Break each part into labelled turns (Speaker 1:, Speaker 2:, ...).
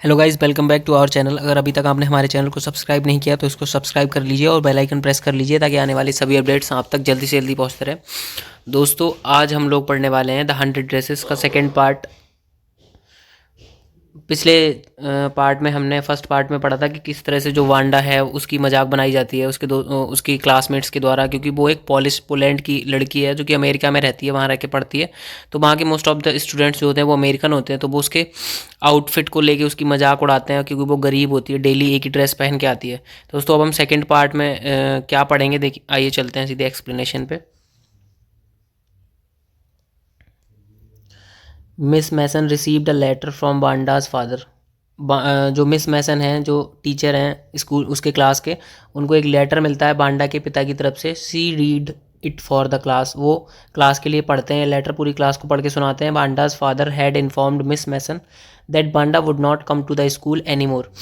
Speaker 1: Hello guys, welcome back to our channel. अगर अभी तक आपने हमारे चैनल को सब्सक्राइब नहीं किया तो इसको सब्सक्राइब कर लीजिए और बेल आइकन प्रेस कर लीजिए ताकि आने वाली सभी अपडेट्स आप तक जल्दी से जल्दी पहुंचते रहे। दोस्तों, आज हम लोग पढ़ने वाले हैं द 100 ड्रेसेस का सेकंड पार्ट। पिछले पार्ट में हमने फर्स्ट पार्ट में पढ़ा था कि किस तरह से जो वांडा है उसकी मजाक बनाई जाती है उसकी क्लासमेट्स के द्वारा, क्योंकि वो एक पोलैंड की लड़की है जो कि अमेरिका में रहती है, वहाँ रह के पढ़ती है। तो वहाँ के मोस्ट ऑफ द स्टूडेंट्स जो होते हैं वो अमेरिकन होते हैं, तो वो उसके आउटफिट को लेके उसकी मजाक उड़ाते हैं क्योंकि वो गरीब होती है, डेली एक ही ड्रेस पहन के आती है। तो दोस्तों, अब हम सेकेंड पार्ट में क्या पढ़ेंगे, देखिए आइए चलते हैं सीधे एक्सप्लेनेशन पे। Miss Mason received a letter from Wanda's father. जो मिस मैसन हैं, जो टीचर हैं स्कूल उसके क्लास के, उनको एक लेटर मिलता है बांडा के पिता की तरफ से। She read it for the class. वो क्लास के लिए पढ़ते हैं लेटर, पूरी क्लास को पढ़ के सुनाते हैं। Wanda's father had informed Miss Mason that Wanda would not come to the school any more.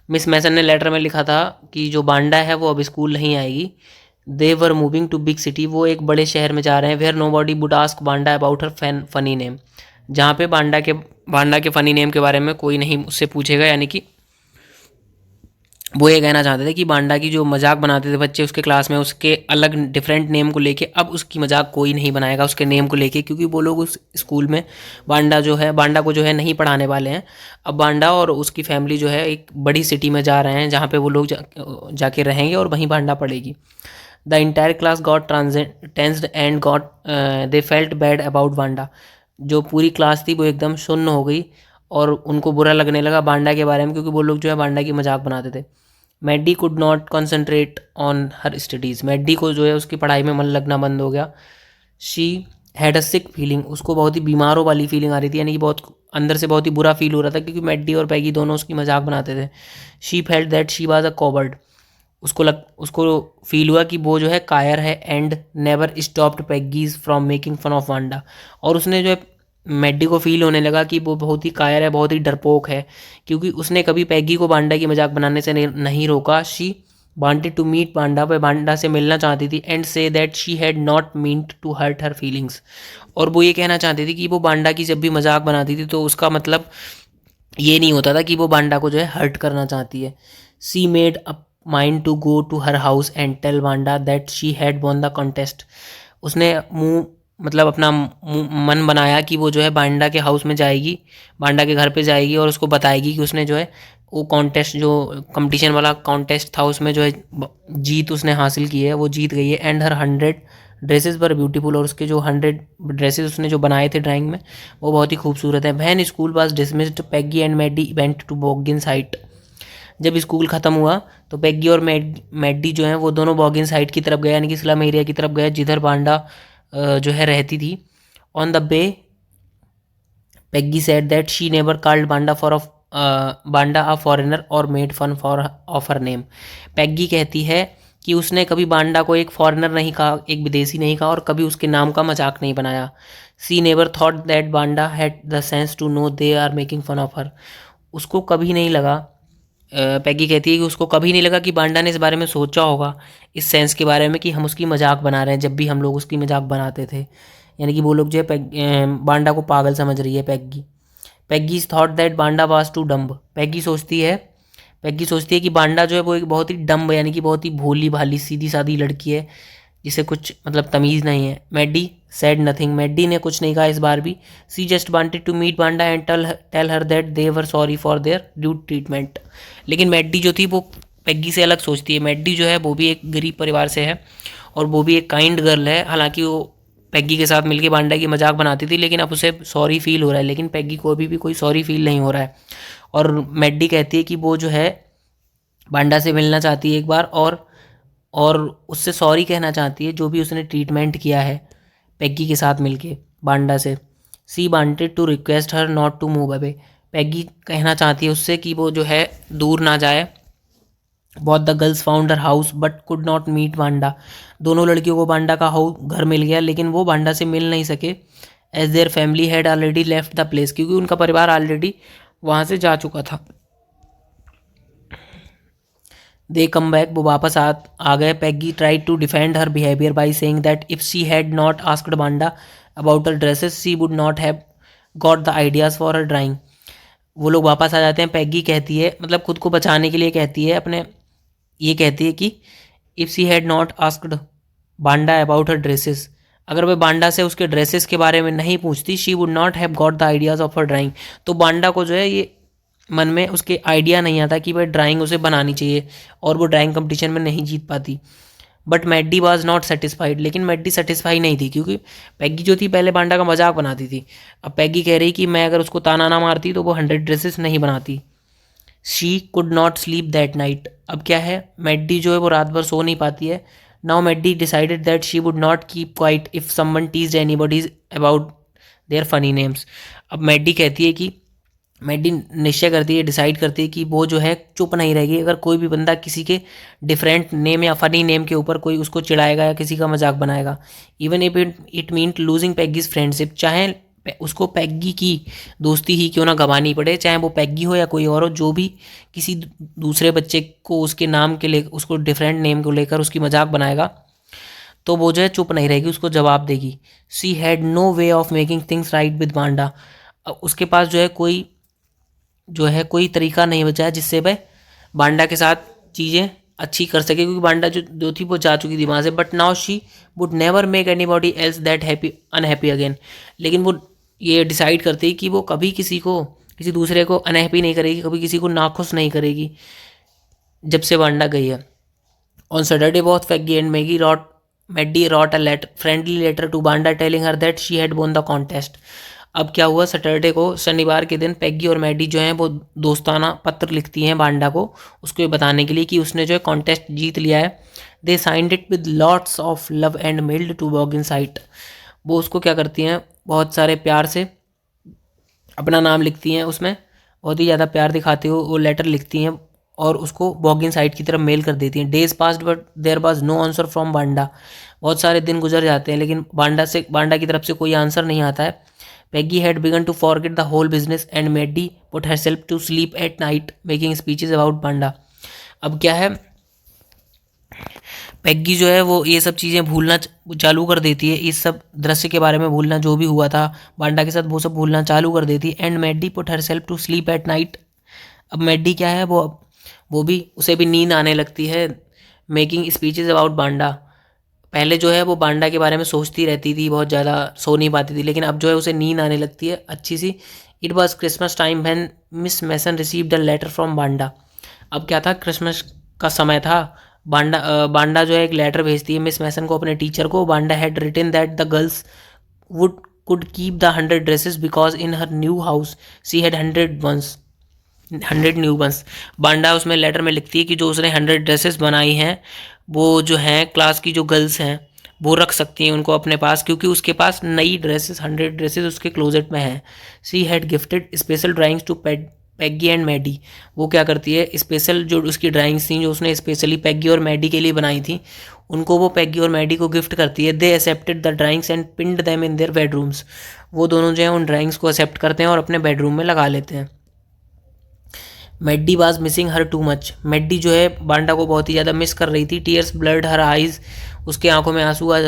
Speaker 1: Miss Mason ने लेटर में लिखा था कि जो बांडा है वो अब स्कूल नहीं आएगी। They were moving to big city. वो एक बड़े शहर में जा रहे हैं। Where nobody would ask Wanda about her funny name. जहाँ पे बांडा के फ़नी नेम के बारे में कोई नहीं उससे पूछेगा। यानी कि वो ये कहना चाहते थे कि बांडा की जो मजाक बनाते थे बच्चे उसके क्लास में, उसके अलग डिफरेंट नेम को लेके अब उसकी मजाक कोई नहीं बनाएगा उसके नेम को लेके, क्योंकि वो लोग उस स्कूल में बांडा को जो है नहीं पढ़ाने वाले हैं। अब बांडा और उसकी फैमिली जो है एक बड़ी सिटी में जा रहे हैं जहाँ पे वो लोग जाके रहेंगे और वहीं बांडा पढ़ेगी। The entire class got tensed and got they felt bad about Wanda. जो पूरी क्लास थी वो एकदम सुन्न हो गई और उनको बुरा लगने लगा बांडा के बारे में, क्योंकि वो लोग जो है बांडा की मजाक बनाते थे। Maddy could not concentrate on her studies. Maddy को जो है उसकी पढ़ाई में मन लगना बंद हो गया। She had a sick feeling. उसको बहुत ही बीमारों वाली फीलिंग आ रही थी, यानी कि बहुत अंदर से बहुत ही बुरा फील हो रहा था, क्योंकि मैडी और पैगी दोनों उसकी मजाक बनाते थे। She felt that she was a coward. उसको फील हुआ कि वो जो है कायर है। And never stopped Peggy's from making fun of Wanda. और उसने जो है मैडी को फील होने लगा कि वो बहुत ही कायर है, बहुत ही डरपोक है, क्योंकि उसने कभी पैगी को बांडा की मजाक बनाने से नहीं रोका। She wanted to meet Wanda. वह बांडा से मिलना चाहती थी। And say that she had not meant to hurt her feelings. और वो ये कहना चाहती थी कि वो बांडा की जब भी मजाक बनाती थी तो उसका मतलब ये नहीं होता था कि वो बांडा को जो है हर्ट करना चाहती है। She made up mind to go to her house and tell Wanda that she had won the contest. उसने अपना मन बनाया कि वो जो है बांडा के हाउस में जाएगी, बांडा के घर पे जाएगी और उसको बताएगी कि उसने जो है वो कॉन्टेस्ट, जो कंपटीशन वाला कॉन्टेस्ट था उसमें जो है जीत उसने हासिल की है, वो जीत गई है। And her 100 dresses were beautiful. और उसके जो 100 ड्रेसेस उसने जो बनाए थे ड्राइंग में वो बहुत ही खूबसूरत है। When school was dismissed Peggy and Maddie went to Boggins साइट। जब स्कूल ख़त्म हुआ तो पैगी और मैडी जो है वो दोनों बॉगिन साइट की तरफ गए, यानी कि स्लम एरिया की तरफ गए जिधर बांडा जो है रहती थी। On the way Peggy said that she never called Wanda a foreigner or made fun for of her name. Peggy कहती है कि उसने कभी बांडा को एक फॉरेनर नहीं कहा, एक विदेशी नहीं कहा, और कभी उसके नाम का मजाक नहीं बनाया। She never thought that Wanda had the sense to know they are making fun of her. उसको कभी नहीं लगा, पैगी कहती है कि उसको कभी नहीं लगा कि बांडा ने इस बारे में सोचा होगा, इस सेंस के बारे में कि हम उसकी मजाक बना रहे हैं जब भी हम लोग उसकी मजाक बनाते थे। यानी कि वो लोग जो है बांडा को पागल समझ रही है Peggy. Peggy's thought that Wanda was too dumb. Peggy सोचती है कि बांडा जो है वो एक बहुत ही डम्ब, यानी कि बहुत ही भोली भाली सीधी सादी लड़की है जिसे कुछ तमीज़ नहीं है। Maddie said nothing. मैडी ने कुछ नहीं कहा इस बार भी। She just wanted to meet Wanda and tell her that they were sorry for their due treatment. लेकिन मैडी जो थी वो पैगी से अलग सोचती है। मैडी जो है वो भी एक गरीब परिवार से है और वो भी एक काइंड गर्ल है। हालांकि वो पैगी के साथ मिलके बांडा की मजाक बनाती थी, लेकिन अब उसे सॉरी फील हो रहा है, लेकिन पैगी को अभी भी कोई सॉरी फील नहीं हो रहा है। और मैडी कहती है कि वो जो है बांडा से मिलना चाहती है एक बार और उससे सॉरी कहना चाहती है जो भी उसने ट्रीटमेंट किया है पैगी के साथ मिलके बांडा से। She wanted to request her not to move away. Peggy कहना चाहती है उससे कि वो जो है दूर ना जाए। बहुत the girls found her house but could not meet Wanda. दोनों लड़कियों को बांडा का हाउस घर मिल गया, लेकिन वो बांडा से मिल नहीं सके। As their family had already left the place. क्योंकि उनका परिवार ऑलरेडी वहाँ से जा चुका था। They came back. वो वापस आ गए। Peggy try to defend her behaviour by saying that if she had not asked Wanda about her dresses she would not have got the ideas for her drawing. वो लोग वापस आ जाते हैं। पैगी कहती है, मतलब खुद को बचाने के लिए कहती है अपने, ये कहती है कि if she had not asked Wanda about her dresses, अगर वह बांडा से उसके ड्रेसेस के बारे में नहीं पूछती, she would not have got the ideas of her drawing, तो बांडा को जो है ये मन में उसके आइडिया नहीं आता कि वह ड्राइंग उसे बनानी चाहिए, और वो ड्राइंग कंपटीशन में नहीं जीत पाती। But Maddy was not satisfied, लेकिन मैडी सेटिस्फाई नहीं थी, क्योंकि पैगी जो थी पहले बांडा का मजाक बनाती थी। अब पैगी कह रही कि मैं अगर उसको ताना ना मारती तो वो 100 ड्रेसेस नहीं बनाती। She could not sleep that night, अब क्या है, मैडी जो है वो रात भर सो नहीं पाती है। Now Maddy decided that she would not keep quiet if someone teased anybody about their funny names. अब मैडी कहती है कि, मैडी निश्चय करती है, डिसाइड करती है कि वो जो है चुप नहीं रहेगी अगर कोई भी बंदा किसी के डिफरेंट नेम या फनी नेम के ऊपर कोई उसको चिढ़ाएगा या किसी का मजाक बनाएगा। Even if it mean losing Peggy's friendship, चाहे उसको पैगी की दोस्ती ही क्यों ना गंवानी पड़े, चाहे वो पैगी हो या कोई और हो, जो भी किसी दूसरे बच्चे को उसके नाम के ले उसको डिफरेंट नेम को लेकर उसकी मजाक बनाएगा, तो वो जो है चुप नहीं रहेगी, उसको जवाब देगी। She had no way of making things right with Wanda, उसके पास कोई तरीका नहीं बचा है जिससे वह बांडा के साथ चीज़ें अच्छी कर सके, क्योंकि बांडा जो थी वो जा चुकी थी वहाँ से। But now she would never make any body else that happy unhappy again, लेकिन वो ये डिसाइड करती कि वो कभी किसी दूसरे को अनहैप्पी नहीं करेगी, कभी किसी को नाखुश नहीं करेगी जब से बांडा गई है। On Saturday both Peggy and Maddy wrote a friendly letter to Wanda telling her that she had won the contest. अब क्या हुआ, सैटरडे को, शनिवार के दिन, पैगी और मैडी जो हैं वो दोस्ताना पत्र लिखती हैं बांडा को, उसको ये बताने के लिए कि उसने जो है कॉन्टेस्ट जीत लिया है। They signed it with lots of love and mailed to Boggins साइट, वो उसको क्या करती हैं, बहुत सारे प्यार से अपना नाम लिखती हैं, उसमें बहुत ही ज़्यादा प्यार दिखाते हुए वो लेटर लिखती हैं और उसको बॉगिन साइड की तरफ मेल कर देती हैं। Days passed but there was no answer from Wanda, बहुत सारे दिन गुजर जाते हैं लेकिन बांडा की तरफ से कोई आंसर नहीं आता है। Peggy had begun to forget the whole business and Maddie put herself to sleep at night making speeches about Wanda. अब क्या है, पैगी जो है वो ये सब चीज़ें भूलना चालू कर देती है, इस सब दृश्य के बारे में भूलना, जो भी हुआ था बांडा के साथ वो सब भूलना चालू कर देती है। And Maddie put herself to sleep at night, अब मैडी क्या है, वो भी उसे भी नींद आने लगती है। मेकिंग स्पीचेस अबाउट बांडा, पहले जो है वो बांडा के बारे में सोचती रहती थी, बहुत ज़्यादा सो नहीं पाती थी, लेकिन अब जो है उसे नींद आने लगती है अच्छी सी। It was Christmas time when Miss Mason received a letter from Wanda, अब क्या था, क्रिसमस का समय था। बांडा जो है एक लेटर भेजती है मिस मैसन को, अपने टीचर को। Wanda had written that the girls would could keep the 100 dresses because in her new house she had 100 new ones. बांडा उसमें लेटर में लिखती है कि जो उसने 100 ड्रेसेस बनाई हैं वो जो हैं क्लास की जो गर्ल्स हैं वो रख सकती हैं उनको अपने पास, क्योंकि उसके पास नई ड्रेसेस 100 ड्रेसेस उसके क्लोजेट में हैं। She had gifted special drawings to Peggy and Maddy, वो क्या करती है, स्पेशल जो उसकी ड्राइंग्स थी जो उसने स्पेशली पैगी और मैडी के लिए बनाई थी, उनको वो पैगी और मैडी को गिफ्ट करती है। They accepted the drawings and पिंड देम इन देयर बेडरूम्स, वो दोनों जो है उन ड्राइंग्स को एक्सेप्ट करते हैं और अपने बेडरूम में लगा लेते हैं। Maddy was missing her too much, Maddy जो है बांडा को बहुत ही ज़्यादा मिस कर रही थी। टीयर्स ब्लड हर आइज़, उसके आंखों में आंसू आ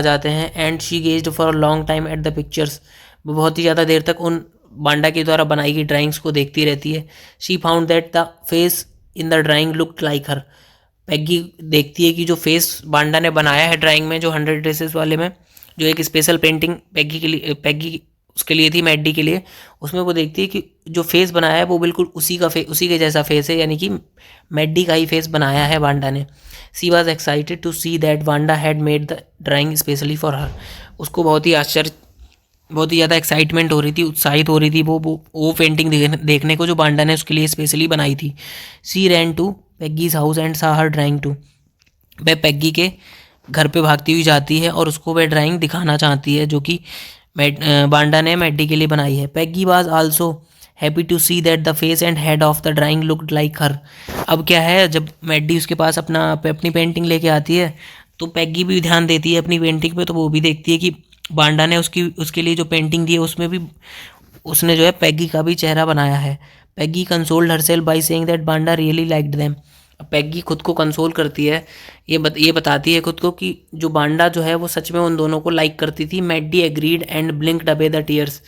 Speaker 1: जाते हैं। And she gazed for a long time at the pictures, वो बहुत ही ज़्यादा देर तक उन बांडा के द्वारा बनाई गई ड्राइंग्स को देखती रहती है। She found that the face in the drawing looked like her, Peggy देखती है कि जो फेस बांडा ने बनाया है ड्राइंग में, जो 100 ड्रेसेस वाले में, जो एक स्पेशल पेंटिंग पैगी उसके लिए थी, मैडी के लिए, उसमें वो देखती है कि जो फेस बनाया है वो बिल्कुल उसी के जैसा फेस है, यानी कि मैडी का ही फेस बनाया है बांडा ने। She was excited to see that Wanda had made the drawing specially for her, उसको बहुत ही ज़्यादा एक्साइटमेंट हो रही थी, उत्साहित हो रही थी वो पेंटिंग देखने को जो बांडा ने उसके लिए स्पेशली बनाई थी। She ran to Peggy's house and saw her drawing to, वह पैगी के घर पे भागती हुई जाती है और उसको वह ड्राइंग दिखाना चाहती है जो कि बांडा ने मैडी के लिए बनाई है। Peggy was also happy to see that the face and head of the drawing looked like her, अब क्या है, जब मैडी उसके पास अपनी पेंटिंग लेके आती है तो पैगी भी ध्यान देती है अपनी पेंटिंग पे, तो वो भी देखती है कि बांडा ने उसके लिए जो पेंटिंग दी है उसमें भी उसने जो है पैगी का भी चेहरा बनाया है। Peggy consoled herself by saying that Wanda really liked them, Peggy खुद को कंसोल करती है, ये बताती है खुद को कि जो बांडा जो है वो सच में उन दोनों को लाइक करती थी। Maddy agreed and blinked away the tears,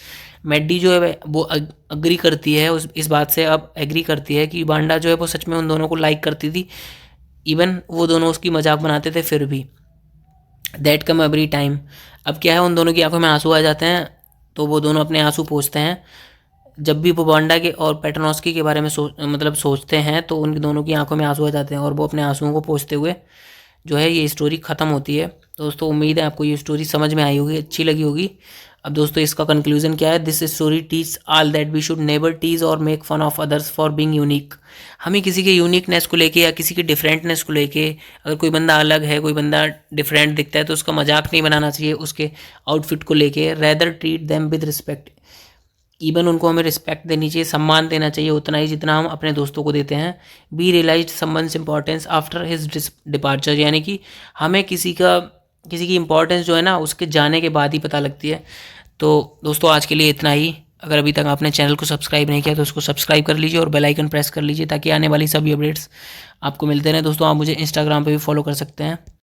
Speaker 1: Maddy जो है वो अग्री करती है इस बात से, अब एग्री करती है कि वांडा जो है वो सच में उन दोनों को लाइक करती थी, इवन वो दोनों उसकी मजाक बनाते थे फिर भी। That come every time. अब क्या है, उन दोनों की आंखों में आंसू आ जाते हैं, तो वो दोनों अपने आंसू पोंछते हैं। जब भी वो वांडा के और पेट्रोनॉस्की के बारे में सोचते हैं तो उन दोनों की आंखों में आंसू आ जाते हैं और वो अपने आंसुओं को पोंछते हुए जो है ये स्टोरी ख़त्म होती है। दोस्तों उम्मीद है आपको ये स्टोरी समझ में आई होगी, अच्छी लगी होगी। अब दोस्तों इसका कंक्लूजन क्या है, this story teach all that we should never tease or make fun of others for being unique. हमें किसी के यूनिकनेस को लेके या किसी के डिफरेंटनेस को लेके, अगर कोई बंदा अलग है, कोई बंदा डिफरेंट दिखता है तो उसका मजाक नहीं बनाना चाहिए उसके आउटफिट को लेके। Rather treat them with respect. Even उनको हमें रिस्पेक्ट देनी चाहिए, सम्मान देना चाहिए उतना ही जितना हम अपने दोस्तों को देते हैं। We realise someone's importance after his departure, यानी कि हमें किसी की इंपॉर्टेंस जो है ना उसके जाने के बाद ही पता लगती है। तो दोस्तों आज के लिए इतना ही। अगर अभी तक आपने चैनल को सब्सक्राइब नहीं किया तो उसको सब्सक्राइब कर लीजिए और बेल आइकन प्रेस कर लीजिए ताकि आने वाली सभी अपडेट्स आपको मिलते रहें। दोस्तों आप मुझे इंस्टाग्राम पे भी फॉलो कर सकते हैं।